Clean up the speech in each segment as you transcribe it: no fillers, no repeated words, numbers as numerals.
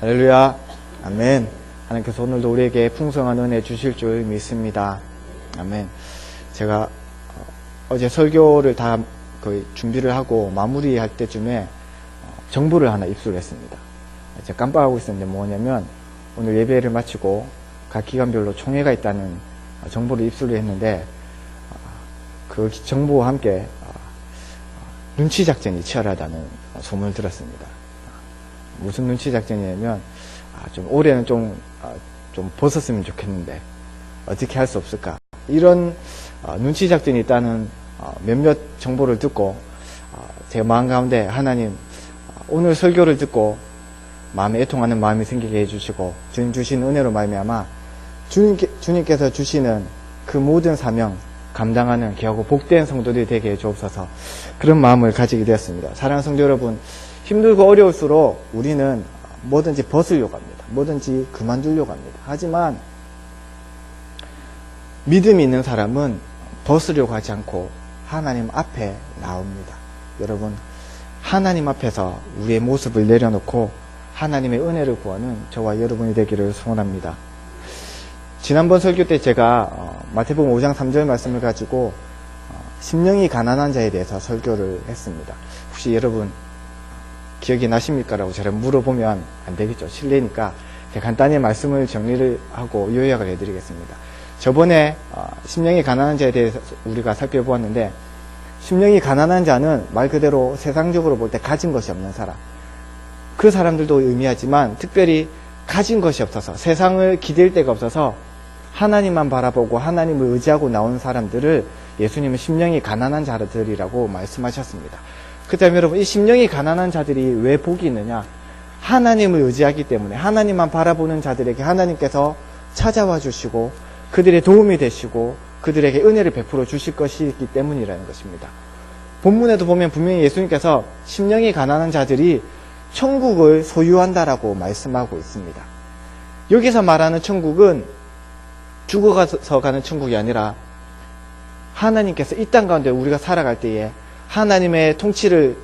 할렐루야. 아멘. 하나님께서 오늘도 우리에게 풍성한 은혜 주실 줄 믿습니다. 아멘. 제가 어제 설교를 다 거의 준비를 하고 마무리할 때쯤에 정보를 하나 입수를 했습니다. 제가 깜빡하고 있었는데 뭐냐면 오늘 예배를 마치고 각 기관별로 총회가 있다는 정보를 입수를 했는데 그 정보와 함께 눈치 작전이 치열하다는 소문을 들었습니다. 무슨 눈치 작전이냐면 좀 올해는 좀 벗었으면 좋겠는데 어떻게 할 수 없을까, 이런 눈치 작전이 있다는 몇몇 정보를 듣고 제 마음 가운데 하나님 오늘 설교를 듣고 마음에 애통하는 마음이 생기게 해주시고 주님 주신 은혜로 말미암아 주님께서 주시는 그 모든 사명 감당하는 귀하고 복된 성도들이 되게 해주옵소서, 그런 마음을 가지게 되었습니다. 사랑하는 성도 여러분, 힘들고 어려울수록 우리는 뭐든지 벗으려고 합니다. 뭐든지 그만두려고 합니다. 하지만 믿음이 있는 사람은 벗으려고 하지 않고 하나님 앞에 나옵니다. 여러분, 하나님 앞에서 우리의 모습을 내려놓고 하나님의 은혜를 구하는 저와 여러분이 되기를 소원합니다. 지난번 설교 때 제가 마태복음 5장 3절 말씀을 가지고 심령이 가난한 자에 대해서 설교를 했습니다. 혹시 여러분 기억이 나십니까? 라고 저를 물어보면 안 되겠죠. 실례니까 제가 간단히 말씀을 정리를 하고 요약을 해드리겠습니다. 저번에 심령이 가난한 자에 대해서 우리가 살펴보았는데, 심령이 가난한 자는 말 그대로 세상적으로 볼 때 가진 것이 없는 사람, 그 사람들도 의미하지만 특별히 가진 것이 없어서 세상을 기댈 데가 없어서 하나님만 바라보고 하나님을 의지하고 나온 사람들을 예수님은 심령이 가난한 자들이라고 말씀하셨습니다. 그 다음에 여러분, 이 심령이 가난한 자들이 왜 복이 있느냐? 하나님을 의지하기 때문에, 하나님만 바라보는 자들에게 하나님께서 찾아와 주시고 그들의 도움이 되시고 그들에게 은혜를 베풀어 주실 것이기 때문이라는 것입니다. 본문에도 보면 분명히 예수님께서 심령이 가난한 자들이 천국을 소유한다라고 말씀하고 있습니다. 여기서 말하는 천국은 죽어가서 가는 천국이 아니라 하나님께서 이 땅 가운데 우리가 살아갈 때에 하나님의 통치를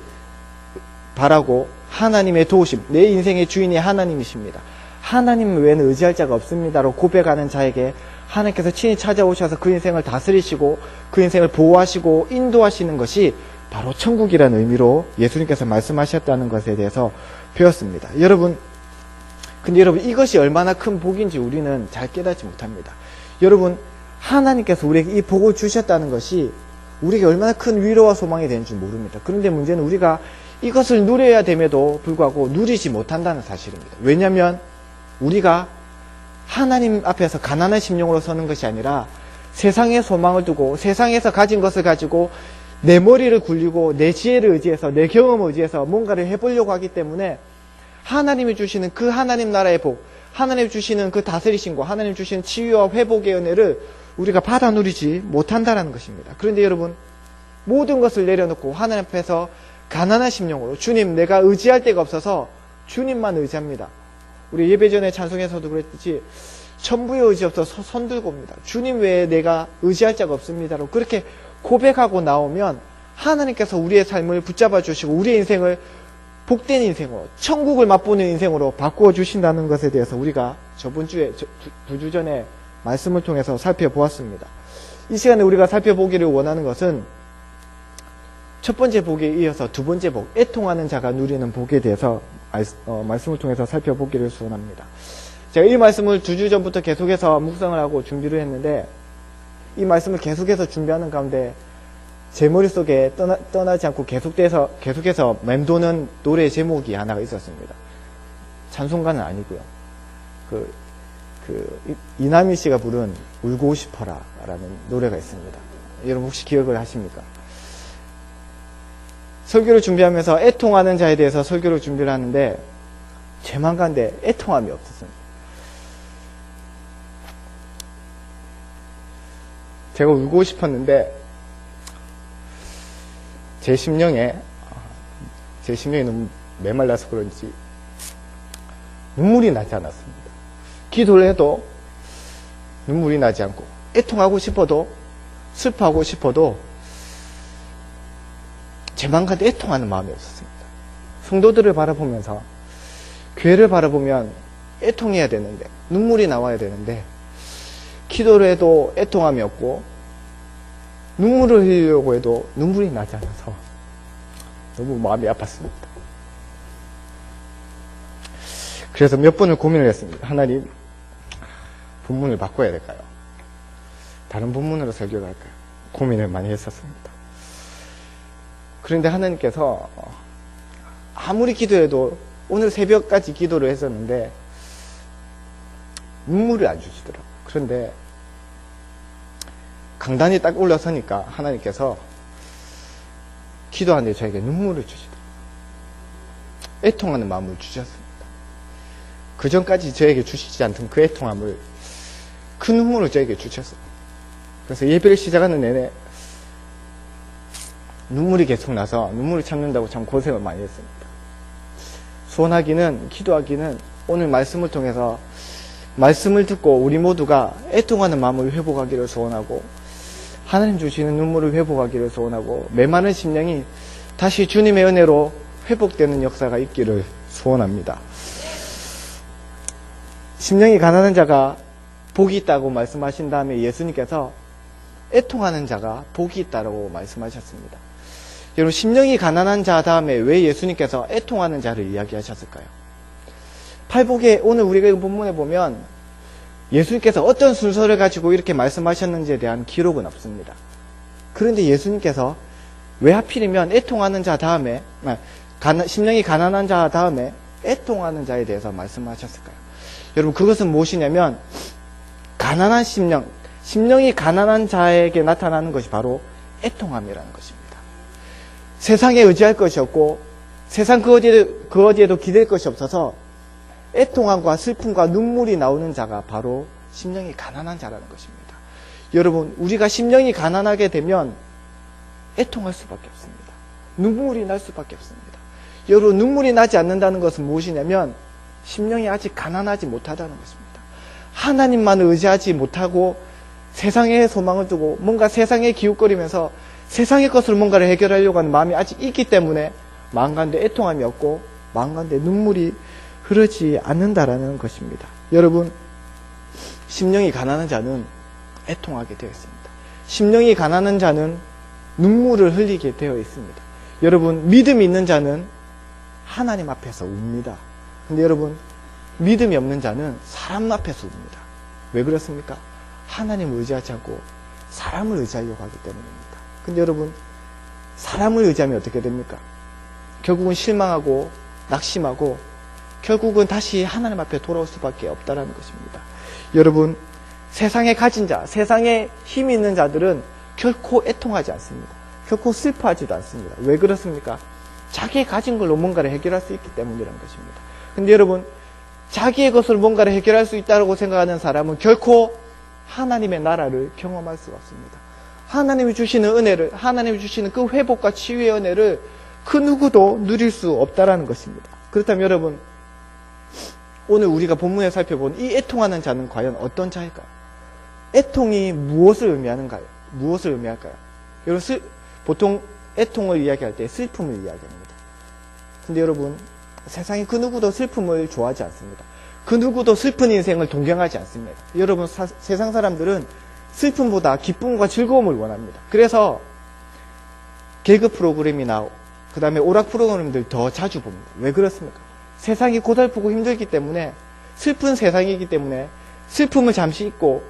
바라고 하나님의 도우심, 내 인생의 주인이 하나님이십니다. 하나님 외에는 의지할 자가 없습니다로 고백하는 자에게 하나님께서 친히 찾아오셔서 그 인생을 다스리시고 그 인생을 보호하시고 인도하시는 것이 바로 천국이라는 의미로 예수님께서 말씀하셨다는 것에 대해서 배웠습니다. 근데 여러분, 이것이 얼마나 큰 복인지 우리는 잘 깨닫지 못합니다. 여러분, 하나님께서 우리에게 이 복을 주셨다는 것이 우리에게 얼마나 큰 위로와 소망이 되는 줄 모릅니다. 그런데 문제는 우리가 이것을 누려야 됨에도 불구하고 누리지 못한다는 사실입니다. 왜냐하면 우리가 하나님 앞에서 가난한 심령으로 서는 것이 아니라 세상에 소망을 두고 세상에서 가진 것을 가지고 내 머리를 굴리고 내 지혜를 의지해서 내 경험을 의지해서 뭔가를 해보려고 하기 때문에 하나님이 주시는 그 하나님 나라의 복, 하나님이 주시는 그 다스리심과 하나님이 주시는 치유와 회복의 은혜를 우리가 받아 누리지 못한다는 것입니다. 그런데 여러분, 모든 것을 내려놓고 하나님 앞에서 가난한 심령으로 주님, 내가 의지할 데가 없어서 주님만 의지합니다. 우리 예배 전에 찬송에서도 그랬듯이 천부의 의지 없어서 손 들고 옵니다. 주님 외에 내가 의지할 자가 없습니다로 그렇게 고백하고 나오면 하나님께서 우리의 삶을 붙잡아 주시고 우리의 인생을 복된 인생으로, 천국을 맛보는 인생으로 바꾸어 주신다는 것에 대해서 우리가 저번 주에, 두 주 전에 말씀을 통해서 살펴보았습니다. 이 시간에 우리가 살펴보기를 원하는 것은 첫 번째 복에 이어서 두 번째 복, 애통하는 자가 누리는 복에 대해서 말씀을 통해서 살펴보기를 소원합니다. 제가 이 말씀을 2주 전부터 계속해서 묵상을 하고 준비를 했는데, 이 말씀을 계속해서 준비하는 가운데 제 머릿속에 떠나지 않고 계속해서 맴도는 노래 제목이 하나가 있었습니다. 찬송가는 아니고요. 이남희 씨가 부른 울고 싶어라 라는 노래가 있습니다. 여러분 혹시 기억을 하십니까? 설교를 준비하면서 애통하는 자에 대해서 설교를 준비를 하는데 제만 간데 애통함이 없었습니다. 제가 울고 싶었는데 제 심령이 너무 메말라서 그런지 눈물이 나지 않았습니다. 기도를 해도 눈물이 나지 않고, 애통하고 싶어도, 슬퍼하고 싶어도 제만 간데 애통하는 마음이 없었습니다. 성도들을 바라보면서 교회를 바라보면 애통해야 되는데, 눈물이 나와야 되는데, 기도를 해도 애통함이 없고, 눈물을 흘리려고 해도 눈물이 나지 않아서 너무 마음이 아팠습니다. 그래서 몇 번을 고민을 했습니다. 하나님, 본문을 바꿔야 될까요? 다른 본문으로 설교를 할까요? 고민을 많이 했었습니다. 그런데 하나님께서 아무리 기도해도 오늘 새벽까지 기도를 했었는데 눈물을 안 주시더라고요. 그런데 강단이 딱 올라서니까 하나님께서 기도하는데 저에게 눈물을 주시더라고요. 애통하는 마음을 주셨습니다. 그 전까지 저에게 주시지 않던 그 애통함을, 그 눈물을 저에게 주셨어요. 그래서 예배를 시작하는 내내 눈물이 계속 나서 눈물을 참는다고 참 고생을 많이 했습니다. 소원하기는, 기도하기는 오늘 말씀을 통해서 말씀을 듣고 우리 모두가 애통하는 마음을 회복하기를 소원하고, 하나님 주시는 눈물을 회복하기를 소원하고, 메마른 심령이 다시 주님의 은혜로 회복되는 역사가 있기를 소원합니다. 심령이 가난한 자가 복이 있다고 말씀하신 다음에 예수님께서 애통하는 자가 복이 있다고 말씀하셨습니다. 여러분, 심령이 가난한 자 다음에 왜 예수님께서 애통하는 자를 이야기하셨을까요? 팔복에 오늘 우리가 본문에 보면 예수님께서 어떤 순서를 가지고 이렇게 말씀하셨는지에 대한 기록은 없습니다. 그런데 예수님께서 왜 하필이면 애통하는 자 다음에, 심령이 가난한 자 다음에 애통하는 자에 대해서 말씀하셨을까요? 여러분, 그것은 무엇이냐면 가난한 심령이 가난한 자에게 나타나는 것이 바로 애통함이라는 것입니다. 세상에 의지할 것이 없고 세상 그 어디에도 기댈 것이 없어서 애통함과 슬픔과 눈물이 나오는 자가 바로 심령이 가난한 자라는 것입니다. 여러분, 우리가 심령이 가난하게 되면 애통할 수밖에 없습니다. 눈물이 날 수밖에 없습니다. 여러분, 눈물이 나지 않는다는 것은 무엇이냐면 심령이 아직 가난하지 못하다는 것입니다. 하나님만을 의지하지 못하고 세상에 소망을 두고 뭔가 세상에 기웃거리면서 세상의 것으로 뭔가를 해결하려고 하는 마음이 아직 있기 때문에 마음 가운데 애통함이 없고 마음 가운데 눈물이 흐르지 않는다라는 것입니다. 여러분, 심령이 가난한 자는 애통하게 되어 있습니다. 심령이 가난한 자는 눈물을 흘리게 되어 있습니다. 여러분, 믿음이 있는 자는 하나님 앞에서 웁니다. 근데 여러분, 믿음이 없는 자는 사람 앞에서 웁니다. 왜 그렇습니까? 하나님을 의지하지 않고 사람을 의지하려고 하기 때문입니다. 근데 여러분, 사람을 의지하면 어떻게 됩니까? 결국은 실망하고 낙심하고 결국은 다시 하나님 앞에 돌아올 수밖에 없다는 것입니다. 여러분, 세상에 가진 자, 세상에 힘이 있는 자들은 결코 애통하지 않습니다. 결코 슬퍼하지도 않습니다. 왜 그렇습니까? 자기의 가진 걸로 뭔가를 해결할 수 있기 때문이라는 것입니다. 근데 여러분, 자기의 것으로 뭔가를 해결할 수 있다고 생각하는 사람은 결코 하나님의 나라를 경험할 수가 없습니다. 하나님이 주시는 은혜를, 하나님이 주시는 그 회복과 치유의 은혜를 그 누구도 누릴 수 없다라는 것입니다. 그렇다면 여러분, 오늘 우리가 본문에 살펴본 이 애통하는 자는 과연 어떤 자일까요? 애통이 무엇을 의미하는가요? 무엇을 의미할까요? 여러분, 보통 애통을 이야기할 때 슬픔을 이야기합니다. 근데 여러분, 세상에 그 누구도 슬픔을 좋아하지 않습니다. 그 누구도 슬픈 인생을 동경하지 않습니다. 여러분, 세상 사람들은 슬픔보다 기쁨과 즐거움을 원합니다. 그래서 개그 프로그램이나 그 다음에 오락 프로그램들 더 자주 봅니다. 왜 그렇습니까? 세상이 고달프고 힘들기 때문에, 슬픈 세상이기 때문에 슬픔을 잠시 잊고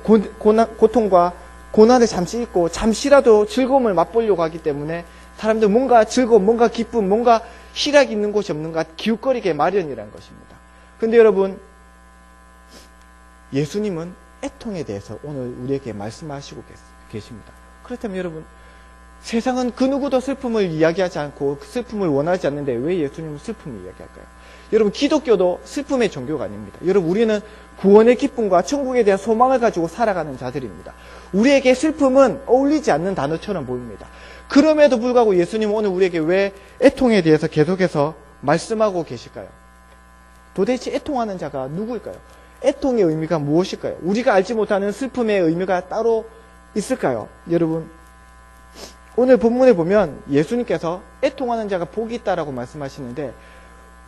고통과 고난을 잠시 잊고 잠시라도 즐거움을 맛보려고 하기 때문에 사람들 뭔가 즐거움, 뭔가 기쁨, 뭔가 희락이 있는 곳이 없는가 기웃거리게 마련이라는 것입니다. 근데 여러분, 예수님은 애통에 대해서 오늘 우리에게 말씀하시고 계십니다. 그렇다면 여러분, 세상은 그 누구도 슬픔을 이야기하지 않고 슬픔을 원하지 않는데 왜 예수님은 슬픔을 이야기할까요? 여러분, 기독교도 슬픔의 종교가 아닙니다. 여러분, 우리는 구원의 기쁨과 천국에 대한 소망을 가지고 살아가는 자들입니다. 우리에게 슬픔은 어울리지 않는 단어처럼 보입니다. 그럼에도 불구하고 예수님은 오늘 우리에게 왜 애통에 대해서 계속해서 말씀하고 계실까요? 도대체 애통하는 자가 누구일까요? 애통의 의미가 무엇일까요? 우리가 알지 못하는 슬픔의 의미가 따로 있을까요? 여러분, 오늘 본문에 보면 예수님께서 애통하는 자가 복이 있다라고 말씀하시는데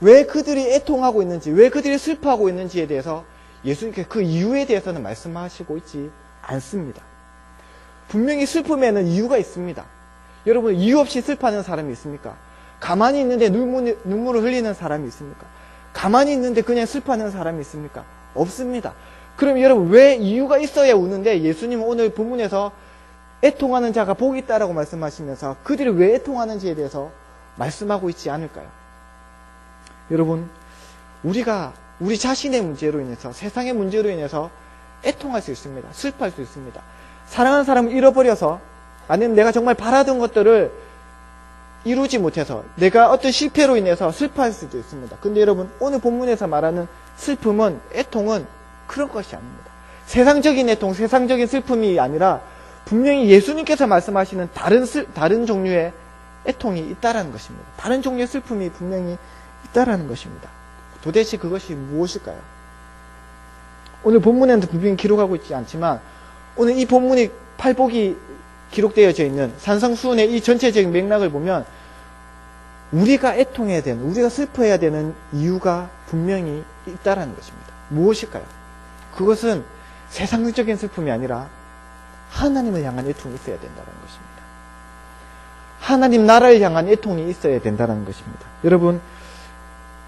왜 그들이 애통하고 있는지, 왜 그들이 슬퍼하고 있는지에 대해서 예수님께서 그 이유에 대해서는 말씀하시고 있지 않습니다. 분명히 슬픔에는 이유가 있습니다. 여러분, 이유 없이 슬퍼하는 사람이 있습니까? 가만히 있는데 눈물을 흘리는 사람이 있습니까? 가만히 있는데 그냥 슬퍼하는 사람이 있습니까? 없습니다. 그럼 여러분, 왜 이유가 있어야 우는데 예수님은 오늘 본문에서 애통하는 자가 복이 있다라고 말씀하시면서 그들이 왜 애통하는지에 대해서 말씀하고 있지 않을까요? 여러분, 우리가 우리 자신의 문제로 인해서, 세상의 문제로 인해서 애통할 수 있습니다. 슬퍼할 수 있습니다. 사랑하는 사람을 잃어버려서, 아니면 내가 정말 바라던 것들을 이루지 못해서, 내가 어떤 실패로 인해서 슬퍼할 수도 있습니다. 근데 여러분, 오늘 본문에서 말하는 슬픔은, 애통은 그런 것이 아닙니다. 세상적인 애통, 세상적인 슬픔이 아니라 분명히 예수님께서 말씀하시는 다른 종류의 애통이 있다라는 것입니다. 다른 종류의 슬픔이 분명히 있다라는 것입니다. 도대체 그것이 무엇일까요? 오늘 본문에는 분명히 기록하고 있지 않지만 오늘 이 본문이 팔복이 기록되어져 있는 산상수훈의 이 전체적인 맥락을 보면 우리가 애통해야 되는, 우리가 슬퍼해야 되는 이유가 분명히 있다라는 것입니다. 무엇일까요? 그것은 세상적인 슬픔이 아니라 하나님을 향한 애통이 있어야 된다는 것입니다. 하나님 나라를 향한 애통이 있어야 된다는 것입니다. 여러분,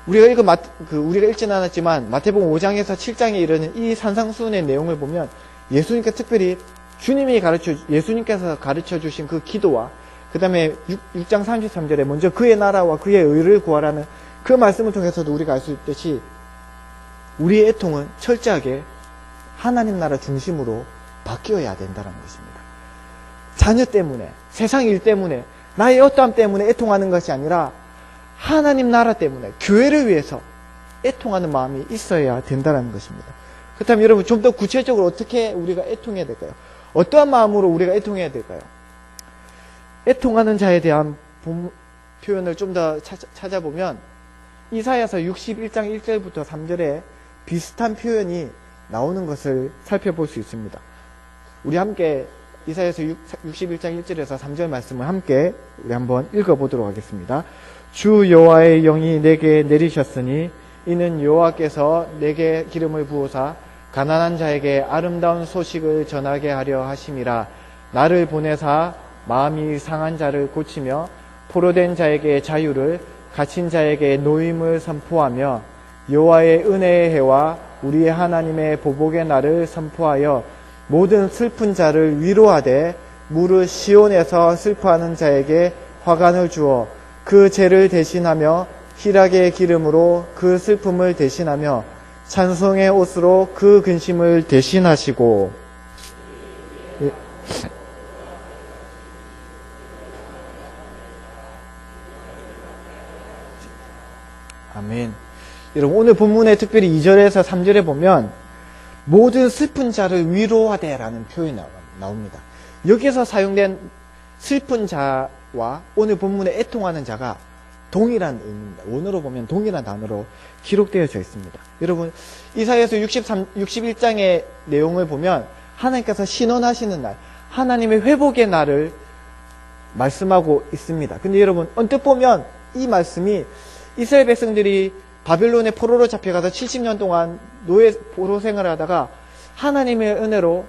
우리가 읽지는 않았지만 마태복음 5장에서 7장에 이르는 이 산상수훈의 내용을 보면 예수님께서 특별히 예수님께서 가르쳐 주신 그 기도와 그 다음에 6장 33절에 먼저 그의 나라와 그의 의를 구하라는 그 말씀을 통해서도 우리가 알 수 있듯이 우리의 애통은 철저하게 하나님 나라 중심으로 바뀌어야 된다는 것입니다. 자녀 때문에, 세상 일 때문에, 나의 어떠함 때문에 애통하는 것이 아니라 하나님 나라 때문에, 교회를 위해서 애통하는 마음이 있어야 된다는 것입니다. 그렇다면 여러분, 좀 더 구체적으로 어떻게 우리가 애통해야 될까요? 어떠한 마음으로 우리가 애통해야 될까요? 애통하는 자에 대한 표현을 좀 더 찾아보면 이사야서 61장 1절부터 3절에 비슷한 표현이 나오는 것을 살펴볼 수 있습니다. 우리 함께 이사야서 61장 1절에서 3절 말씀을 함께 우리 한번 읽어보도록 하겠습니다. 주 여호와의 영이 내게 내리셨으니 이는 여호와께서 내게 기름을 부으사 가난한 자에게 아름다운 소식을 전하게 하려 하심이라. 나를 보내사 마음이 상한 자를 고치며 포로된 자에게 자유를, 갇힌 자에게 노임을 선포하며 여호와의 은혜의 해와 우리 하나님의 보복의 날을 선포하여 모든 슬픈 자를 위로하되 무릇 시온에서 슬퍼하는 자에게 화관을 주어 그 죄를 대신하며 희락의 기름으로 그 슬픔을 대신하며 찬송의 옷으로 그 근심을 대신하시고. 아멘. 여러분, 오늘 본문에 특별히 2절에서 3절에 보면 모든 슬픈 자를 위로하되 라는 표현이 나옵니다. 여기서 사용된 슬픈 자와 오늘 본문에 애통하는 자가 동일한 의미입니다. 원어로 보면 동일한 단어로 기록되어져 있습니다. 여러분, 이사야서 61장의 내용을 보면 하나님께서 신원하시는 날, 하나님의 회복의 날을 말씀하고 있습니다. 근데 여러분, 언뜻 보면 이 말씀이 이스라엘 백성들이 바벨론의 포로로 잡혀가서 70년 동안 포로 생활을 하다가 하나님의 은혜로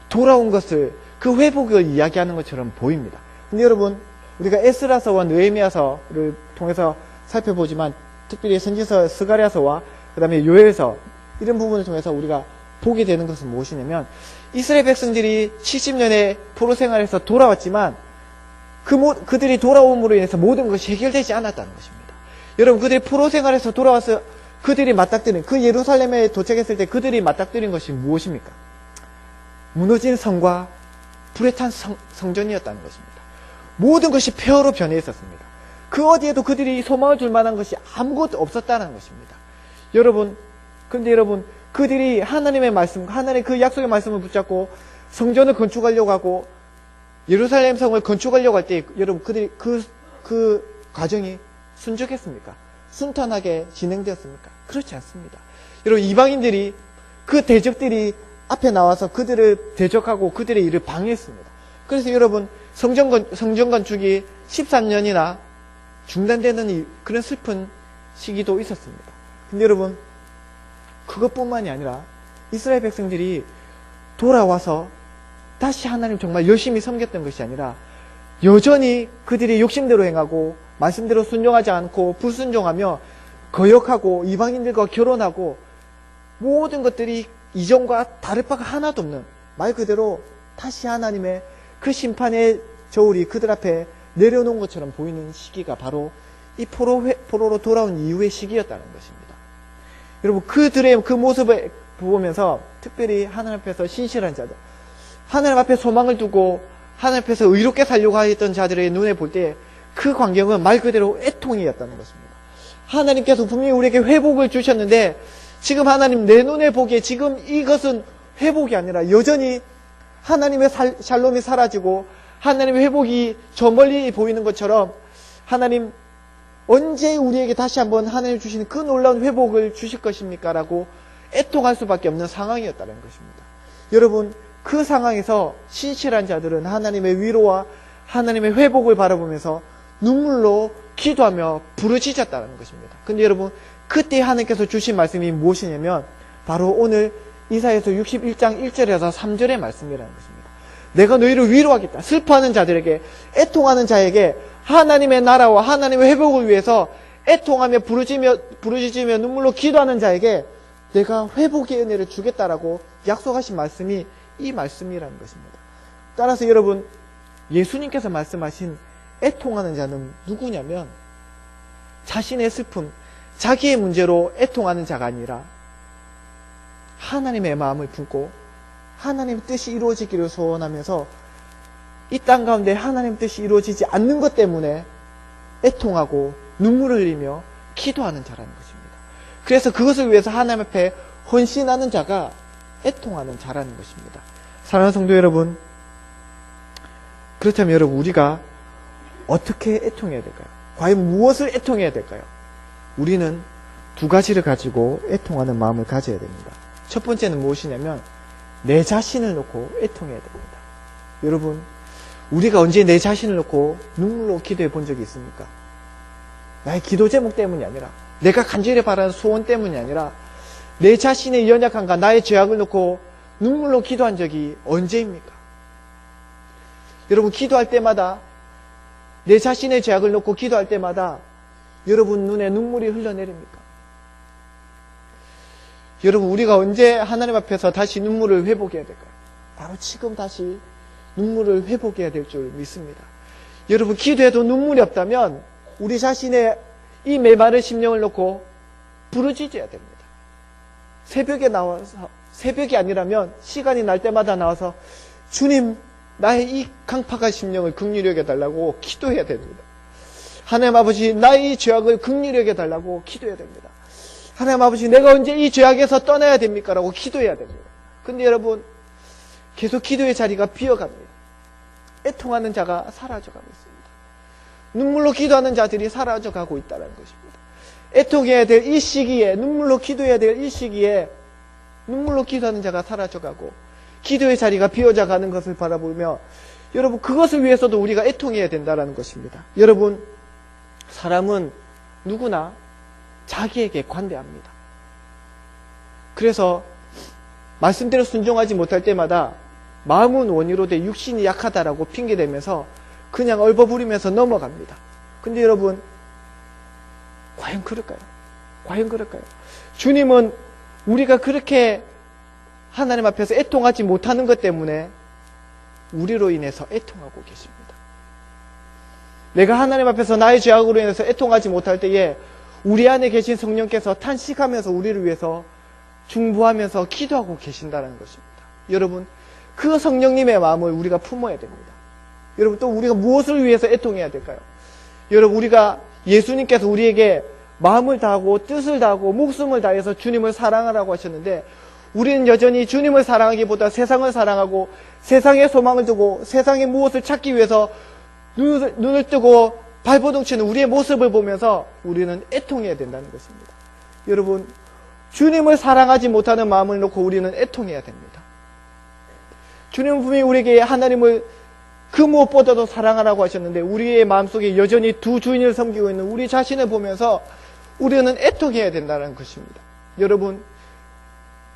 돌아온 것을, 그 회복을 이야기하는 것처럼 보입니다. 근데 여러분, 우리가 에스라서와 느헤미야서를 통해서 살펴보지만 특별히 선지서 스가랴서와 그 다음에 요엘서 이런 부분을 통해서 우리가 보게 되는 것은 무엇이냐면 이스라엘 백성들이 70년의 포로 생활에서 돌아왔지만 그들이 돌아옴으로 인해서 모든 것이 해결되지 않았다는 것입니다. 여러분, 그들이 포로 생활에서 돌아와서 그들이 맞닥뜨린, 그 예루살렘에 도착했을 때 그들이 맞닥뜨린 것이 무엇입니까? 무너진 성과 불에 탄 성전이었다는 것입니다. 모든 것이 폐허로 변해 있었습니다. 그 어디에도 그들이 소망을 줄 만한 것이 아무것도 없었다는 것입니다. 근데 여러분, 그들이 하나님의 말씀, 하나님의 그 약속의 말씀을 붙잡고 성전을 건축하려고 하고 예루살렘 성을 건축하려고 할 때 여러분, 그들이 그 과정이 순적했습니까? 순탄하게 진행되었습니까? 그렇지 않습니다. 여러분, 이방인들이, 그 대적들이 앞에 나와서 그들을 대적하고 그들의 일을 방해했습니다. 그래서 여러분, 성전 건축이 13년이나 중단되는 그런 슬픈 시기도 있었습니다. 근데 여러분, 그것뿐만이 아니라 이스라엘 백성들이 돌아와서 다시 하나님 정말 열심히 섬겼던 것이 아니라 여전히 그들이 욕심대로 행하고 말씀대로 순종하지 않고 불순종하며 거역하고 이방인들과 결혼하고 모든 것들이 이전과 다를 바가 하나도 없는, 말 그대로 다시 하나님의 그 심판의 저울이 그들 앞에 내려놓은 것처럼 보이는 시기가 바로 이 포로로 돌아온 이후의 시기였다는 것입니다. 여러분, 그들의 그 모습을 보면서 특별히 하나님 앞에서 신실한 자들, 하나님 앞에 소망을 두고 하나님 앞에서 의롭게 살려고 하였던 자들의 눈에 볼 때 그 광경은 말 그대로 애통이었다는 것입니다. 하나님께서 분명히 우리에게 회복을 주셨는데 지금 하나님 내 눈에 보기에 지금 이것은 회복이 아니라 여전히 하나님의 샬롬이 사라지고 하나님의 회복이 저 멀리 보이는 것처럼 하나님 언제 우리에게 다시 한번 하나님 주시는 그 놀라운 회복을 주실 것입니까? 라고 애통할 수밖에 없는 상황이었다는 것입니다. 여러분, 그 상황에서 신실한 자들은 하나님의 위로와 하나님의 회복을 바라보면서 눈물로 기도하며 부르짖었다는 것입니다. 근데 여러분, 그때 하나님께서 주신 말씀이 무엇이냐면 바로 오늘 이사야서 61장 1절에서 3절의 말씀이라는 것입니다. 내가 너희를 위로하겠다. 슬퍼하는 자들에게, 애통하는 자에게 하나님의 나라와 하나님의 회복을 위해서 애통하며 부르짖으며 눈물로 기도하는 자에게 내가 회복의 은혜를 주겠다라고 약속하신 말씀이 이 말씀이라는 것입니다. 따라서 여러분, 예수님께서 말씀하신 애통하는 자는 누구냐면 자신의 슬픔, 자기의 문제로 애통하는 자가 아니라 하나님의 마음을 품고 하나님의 뜻이 이루어지기를 소원하면서 이 땅 가운데 하나님의 뜻이 이루어지지 않는 것 때문에 애통하고 눈물을 흘리며 기도하는 자라는 것입니다. 그래서 그것을 위해서 하나님 앞에 헌신하는 자가 애통하는 자라는 것입니다. 사랑하는 성도 여러분, 그렇다면 여러분, 우리가 어떻게 애통해야 될까요? 과연 무엇을 애통해야 될까요? 우리는 두 가지를 가지고 애통하는 마음을 가져야 됩니다. 첫 번째는 무엇이냐면 내 자신을 놓고 애통해야 됩니다. 여러분, 우리가 언제 내 자신을 놓고 눈물로 기도해 본 적이 있습니까? 나의 기도 제목 때문이 아니라, 내가 간절히 바라는 소원 때문이 아니라 내 자신의 연약함과 나의 죄악을 놓고 눈물로 기도한 적이 언제입니까? 여러분, 기도할 때마다, 내 자신의 죄악을 놓고 기도할 때마다 여러분 눈에 눈물이 흘러내립니까? 여러분, 우리가 언제 하나님 앞에서 다시 눈물을 회복해야 될까요? 바로 지금 다시 눈물을 회복해야 될 줄 믿습니다. 여러분, 기도해도 눈물이 없다면 우리 자신의 이 메마른 심령을 놓고 부르짖어야 됩니다. 새벽에 나와서, 새벽이 아니라면 시간이 날 때마다 나와서 주님, 나의 이 강팍한 심령을 긍휼히 여겨달라고 기도해야 됩니다. 하나님 아버지, 나의 이 죄악을 긍휼히 여겨달라고 기도해야 됩니다. 하나님 아버지, 내가 언제 이 죄악에서 떠나야 됩니까? 라고 기도해야 됩니다. 근데 여러분, 계속 기도의 자리가 비어갑니다. 애통하는 자가 사라져가고 있습니다. 눈물로 기도하는 자들이 사라져가고 있다는 것입니다. 애통해야 될 이 시기에, 눈물로 기도해야 될 이 시기에 눈물로 기도하는 자가 사라져가고 기도의 자리가 비어져 가는 것을 바라보며, 여러분, 그것을 위해서도 우리가 애통해야 된다는 것입니다. 여러분, 사람은 누구나 자기에게 관대합니다. 그래서 말씀대로 순종하지 못할 때마다 마음은 원이로 돼 육신이 약하다라고 핑계대면서 그냥 얼버무리면서 넘어갑니다. 근데 여러분, 과연 그럴까요? 과연 그럴까요? 주님은 우리가 그렇게 하나님 앞에서 애통하지 못하는 것 때문에 우리로 인해서 애통하고 계십니다. 내가 하나님 앞에서 나의 죄악으로 인해서 애통하지 못할 때에 우리 안에 계신 성령께서 탄식하면서 우리를 위해서 중보하면서 기도하고 계신다는 것입니다. 여러분, 그 성령님의 마음을 우리가 품어야 됩니다. 여러분, 또 우리가 무엇을 위해서 애통해야 될까요? 여러분, 우리가 예수님께서 우리에게 마음을 다하고 뜻을 다하고 목숨을 다해서 주님을 사랑하라고 하셨는데, 우리는 여전히 주님을 사랑하기보다 세상을 사랑하고 세상에 소망을 두고 세상에 무엇을 찾기 위해서 눈을 뜨고 발버둥치는 우리의 모습을 보면서 우리는 애통해야 된다는 것입니다. 여러분, 주님을 사랑하지 못하는 마음을 놓고 우리는 애통해야 됩니다. 주님은 분명히 우리에게 하나님을 그 무엇보다도 사랑하라고 하셨는데, 우리의 마음속에 여전히 두 주인을 섬기고 있는 우리 자신을 보면서 우리는 애통해야 된다는 것입니다. 여러분,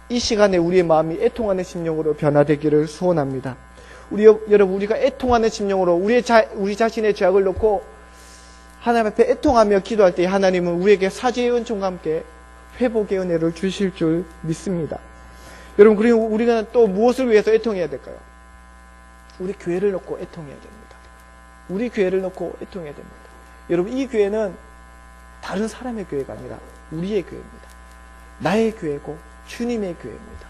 이 시간에 우리의 마음이 애통하는 심령으로 변화되기를 소원합니다. 여러분, 우리가 애통하는 심령으로 우리 자신의 죄악을 놓고 하나님 앞에 애통하며 기도할 때 하나님은 우리에게 사죄의 은총과 함께 회복의 은혜를 주실 줄 믿습니다. 여러분, 그리고 우리가 또 무엇을 위해서 애통해야 될까요? 우리 교회를 놓고 애통해야 됩니다. 우리 교회를 놓고 애통해야 됩니다. 여러분, 이 교회는 다른 사람의 교회가 아니라 우리의 교회입니다. 나의 교회고 주님의 교회입니다.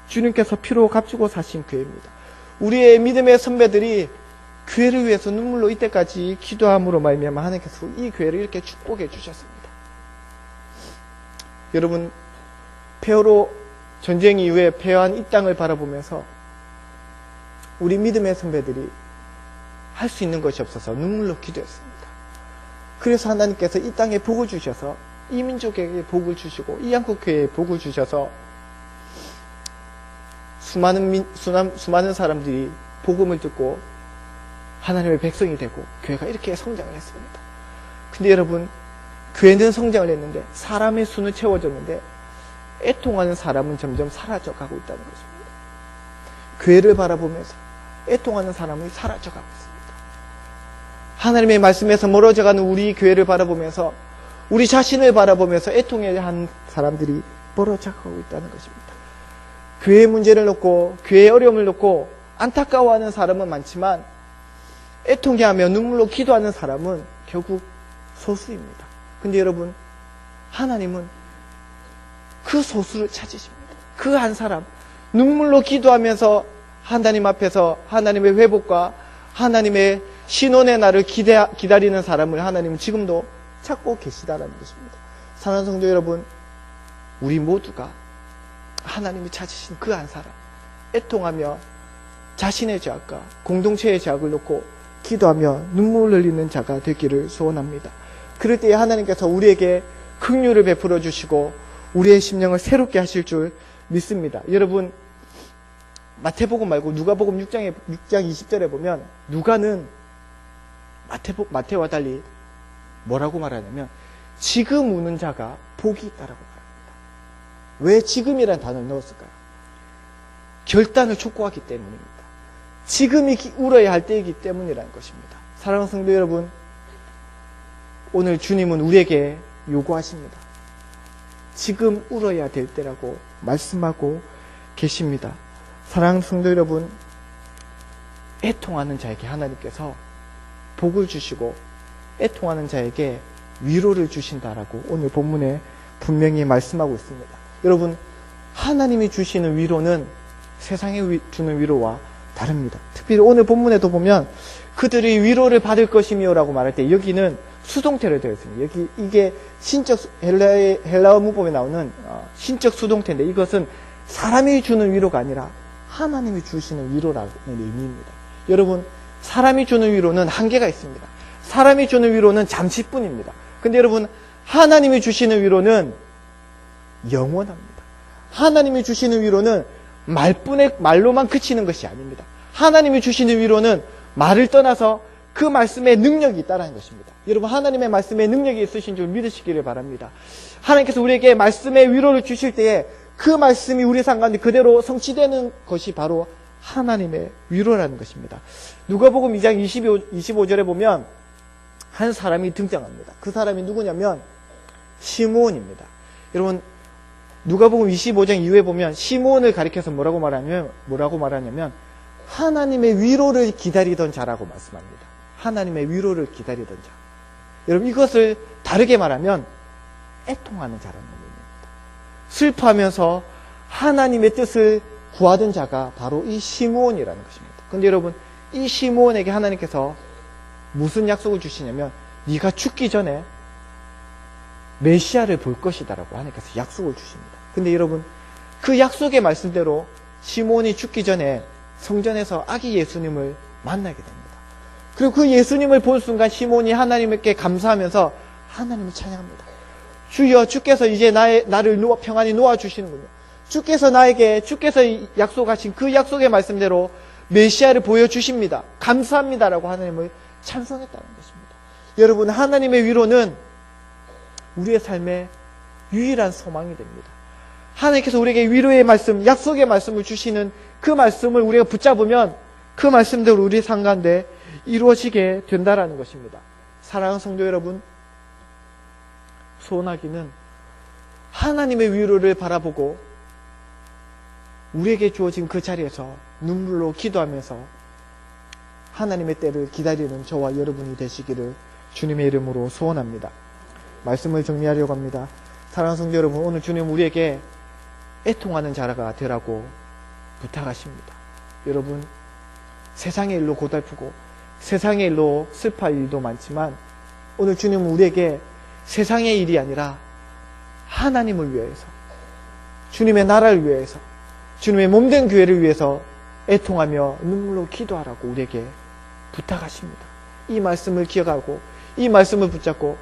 주님께서 피로 값주고 사신 교회입니다. 우리의 믿음의 선배들이 교회를 위해서 눈물로 이때까지 기도함으로 말미암아 하나님께서 이 교회를 이렇게 축복해 주셨습니다. 여러분, 폐허로 전쟁 이후에 폐허한 이 땅을 바라보면서 우리 믿음의 선배들이 할 수 있는 것이 없어서 눈물로 기도했습니다. 그래서 하나님께서 이 땅에 복을 주셔서 이 민족에게 복을 주시고 이 한국교회에 복을 주셔서 수많은 사람들이 복음을 듣고 하나님의 백성이 되고 교회가 이렇게 성장을 했습니다. 근데 여러분, 교회는 성장을 했는데 사람의 수는 채워졌는데 애통하는 사람은 점점 사라져가고 있다는 것입니다. 교회를 바라보면서 애통하는 사람이 사라져가고 있습니다. 하나님의 말씀에서 멀어져가는 우리 교회를 바라보면서 우리 자신을 바라보면서 애통해야 하는 사람들이 멀어져가고 있다는 것입니다. 교회의 문제를 놓고 교회의 어려움을 놓고 안타까워하는 사람은 많지만 애통해하며 눈물로 기도하는 사람은 결국 소수입니다. 근데 여러분, 하나님은 그 소수를 찾으십니다. 그 한 사람, 눈물로 기도하면서 하나님 앞에서 하나님의 회복과 하나님의 신원의 날을 기다리는 사람을 하나님은 지금도 찾고 계시다라는 것입니다. 사랑하는 성도 여러분, 우리 모두가 하나님이 찾으신 그 한 사람, 애통하며 자신의 죄악과 공동체의 죄악을 놓고 기도하며 눈물을 흘리는 자가 되기를 소원합니다. 그럴 때에 하나님께서 우리에게 긍휼을 베풀어 주시고 우리의 심령을 새롭게 하실 줄 믿습니다. 여러분, 마태복음 말고 누가복음 6장 20절에 보면 누가는 마태와 달리 뭐라고 말하냐면 지금 우는 자가 복이 있다라고 말합니다. 왜 지금이라는 단어를 넣었을까요? 결단을 촉구하기 때문입니다. 지금이 울어야 할 때이기 때문이라는 것입니다. 사랑하는 성도 여러분, 오늘 주님은 우리에게 요구하십니다. 지금 울어야 될 때라고 말씀하고 계십니다. 사랑하는 성도 여러분, 애통하는 자에게 하나님께서 복을 주시고 애통하는 자에게 위로를 주신다라고 오늘 본문에 분명히 말씀하고 있습니다. 여러분, 하나님이 주시는 위로는 세상에 주는 위로와 다릅니다. 특별히 오늘 본문에도 보면 그들이 위로를 받을 것이며 라고 말할 때 여기는 수동태로 되어 있습니다. 이게 신적 헬라어 문법에 나오는 신적 수동태인데 이것은 사람이 주는 위로가 아니라 하나님이 주시는 위로라는 의미입니다. 여러분, 사람이 주는 위로는 한계가 있습니다. 사람이 주는 위로는 잠시뿐입니다. 근데 여러분, 하나님이 주시는 위로는 영원합니다. 하나님이 주시는 위로는 말로만 그치는 것이 아닙니다. 하나님이 주시는 위로는 말을 떠나서 그 말씀에 능력이 있다는 것입니다. 여러분, 하나님의 말씀에 능력이 있으신 줄 믿으시기를 바랍니다. 하나님께서 우리에게 말씀의 위로를 주실 때에 그 말씀이 우리 삶 가운데 그대로 성취되는 것이 바로 하나님의 위로라는 것입니다. 누가복음 2장 25절에 보면 한 사람이 등장합니다. 그 사람이 누구냐면 시므온입니다. 여러분, 누가복음 25장 이후에 보면 시므온을 가리켜서 뭐라고 말하냐면 하나님의 위로를 기다리던 자라고 말씀합니다. 하나님의 위로를 기다리던 자. 여러분, 이것을 다르게 말하면 애통하는 자라는 의미입니다. 슬퍼하면서 하나님의 뜻을 구하던 자가 바로 이 시므온이라는 것입니다. 그런데 여러분, 이 시므온에게 하나님께서 무슨 약속을 주시냐면 네가 죽기 전에 메시아를 볼 것이다라고 하나님께서 약속을 주십니다. 근데 여러분, 그 약속의 말씀대로 시므온이 죽기 전에 성전에서 아기 예수님을 만나게 됩니다. 그리고 그 예수님을 본 순간 시므온이 하나님께 감사하면서 하나님을 찬양합니다. 주여, 주께서 이제 나를 평안히 놓아주시는군요. 주께서 약속하신 그 약속의 말씀대로 메시아를 보여주십니다. 감사합니다라고 하나님을 찬송했다는 것입니다. 여러분, 하나님의 위로는 우리의 삶의 유일한 소망이 됩니다. 하나님께서 우리에게 위로의 말씀, 약속의 말씀을 주시는 그 말씀을 우리가 붙잡으면 그 말씀대로 우리 삶 가운데 이루어지게 된다라는 것입니다. 사랑하는 성도 여러분, 소원하기는 하나님의 위로를 바라보고 우리에게 주어진 그 자리에서 눈물로 기도하면서 하나님의 때를 기다리는 저와 여러분이 되시기를 주님의 이름으로 소원합니다. 말씀을 정리하려고 합니다. 사랑하는 성도 여러분, 오늘 주님 우리에게 애통하는 자가 되라고 부탁하십니다. 여러분, 세상의 일로 고달프고 세상의 일로 슬퍼할 일도 많지만 오늘 주님은 우리에게 세상의 일이 아니라 하나님을 위해서, 주님의 나라를 위해서, 주님의 몸된 교회를 위해서 애통하며 눈물로 기도하라고 우리에게 부탁하십니다. 이 말씀을 기억하고 이 말씀을 붙잡고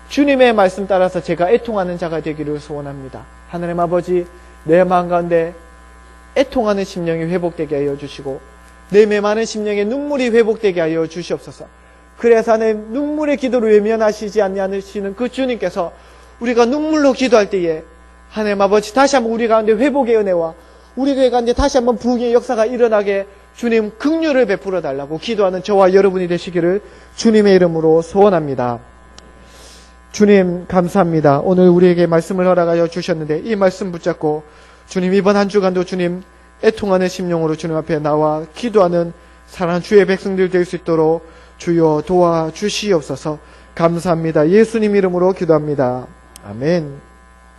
주님의 말씀 따라서 제가 애통하는 자가 되기를 소원합니다. 하나님 아버지, 내 마음 가운데 애통하는 심령이 회복되게 하여 주시고 내 메마른 심령에 눈물이 회복되게 하여 주시옵소서. 그래서 하나님, 눈물의 기도를 외면하시지 않으시는 그 주님께서 우리가 눈물로 기도할 때에 하나님 아버지, 다시 한번 우리 가운데 회복의 은혜와 우리 교회 가운데 다시 한번 부흥의 역사가 일어나게 주님 긍휼을 베풀어 달라고 기도하는 저와 여러분이 되시기를 주님의 이름으로 소원합니다. 주님 감사합니다. 오늘 우리에게 말씀을 허락하여 주셨는데 이 말씀 붙잡고 주님 이번 한 주간도 주님 애통하는 심령으로 주님 앞에 나와 기도하는 사랑하는 주의 백성들 될 수 있도록 주여 도와주시옵소서. 감사합니다. 예수님 이름으로 기도합니다. 아멘.